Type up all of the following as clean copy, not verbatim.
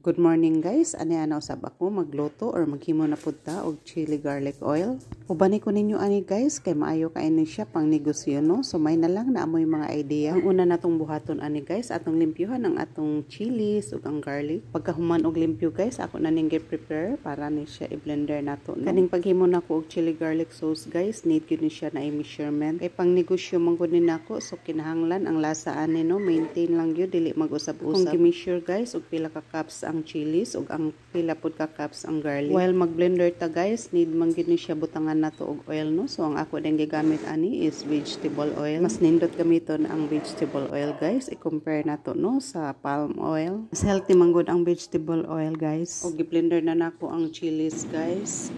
Good morning guys, ani ana usab ako magluto or maghimo na pud ta og chili garlic oil. Ubani ko ninyo ani guys kay maayo kaini siya pang negosyo no. So may na lang na amoy mga idea. Ang una natong buhaton ani guys, atong limpyuhan ang atong chilies ug ang garlic. Pagkahuman og limpyo guys, ako na ning prepare para ni siya i-blender nato no. Kaning paghimo nako og chili garlic sauce guys, need gyud ni siya na i-measurement. Kay pang negosyo man gud ni nako, so kinahanglan ang lasa ani no, maintain lang gyud dili mag-usab-usab. Kung gi-measure guys og pila ka cups ang chilies ug ang pila pud ka cups ang garlic. While mag-blender ta guys, need man gyud ni siya butangan nato og oil no. So ang ako din gigamit ani is vegetable oil. Mas nindot gamiton ang vegetable oil guys, i-compare nato no sa palm oil. Mas healthy man gud ang vegetable oil guys. Og gi-blender na nako ang chilies guys.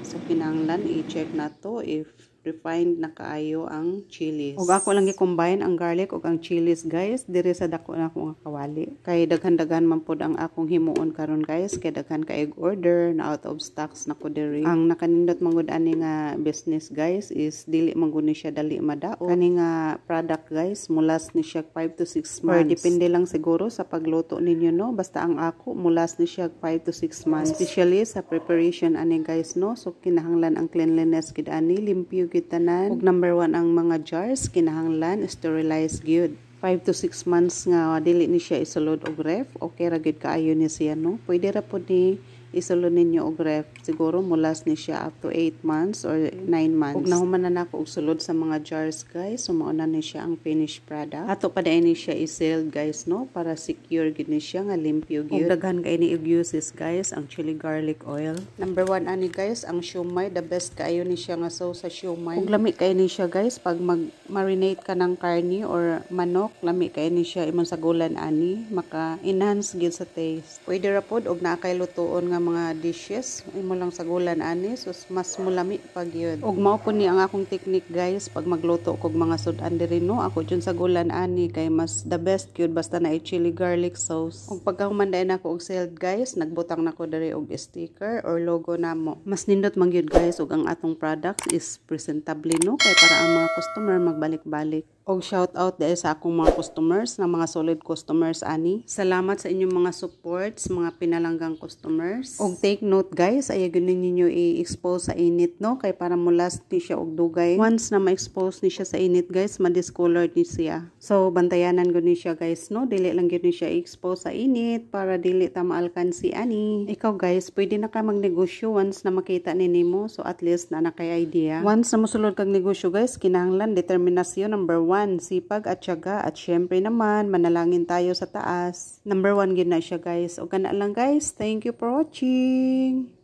So kinahanglan i-check nato if refined na kaayo ang chilies. Ug ako lang gi-combine ang garlic ug ang chilies guys diri sa dako na akong kawali. Kay daghan-daghan man pod ang akong himuon karon guys, kay daghan kay order na out of stocks na ko diri. Ang nakanindot man gud ani nga business guys is dili man gud ni siya dali madao. Kani nga product guys mulas ni siya 5 to 6 months. Or depende lang siguro sa pagluto ninyo no. Basta ang ako mulas ni siya 5 to 6 months. Especially sa preparation ani guys no. So kinahanglan ang cleanliness gid ani, limpyo gyud tanan. Ug number 1 ang mga jars kinahanglan sterilize gyud. 5 to 6 months nga dili ni siya isulod og ref, okay ra gyud kaayo ni siya no. Pwede ra pud ni isulod ninyo og ref, siguro mulas ni siya up to 8 months or 9 months. Ug nahuman na nako og sulod sa mga jars guys, so mao na ni siya ang finished product. Ato pa ni siya i-sealed guys no, para secure gid ni siya nga limpyo gyud. Ug daghan kay ni og uses guys ang chili garlic oil. Number 1 ani guys ang siomai, the best kaayo ni siya nga sauce sa siomai. Ug lami kay ni siya guys pag mag-marinate ka ng karni or manok, lami kay ni siya imong sagulan ani, maka-enhance gid sa taste. Pwede ra pod og naa kay lutoon nga mga dishes imo lang sagulan ani, so mas mulami pag yun. Ug mao po ni ang akong technique guys pag magluto kog mga sudan diri no, ako jud sagulan ani kay mas the best gyud basta na chili garlic sauce. Ug pagkahuman nako og sealed guys, nagbutang nako diri og sticker or logo namo. Mas nindot man gyud guys ug ang atong products is presentable no, kay para ang mga customer magbalik-balik. Og shout out dahil sa akong mga customers, na mga solid customers ani. Salamat sa inyong mga supports, mga pinalanggang customers. Og take note guys, ay gyud ninyo i-expose sa init no, kay para mulas ni siya og dugay. Once na ma-expose ni siya sa init guys, ma-discolored ni siya. So bantayanan gud ni siya guys no, dili lang gyud ni siya i-expose sa init para dili ta maalkansi ani. Ikaw guys, pwede na ka magnegosyo once na makita ni nimo, so at least na kay idea. Once na mosulod kag negosyo guys, kinahanglan determinasyon number 1, sipag at tiyaga, at syempre naman manalangin tayo sa taas. Number 1 gid na siya guys. O kana lang guys, thank you for watching.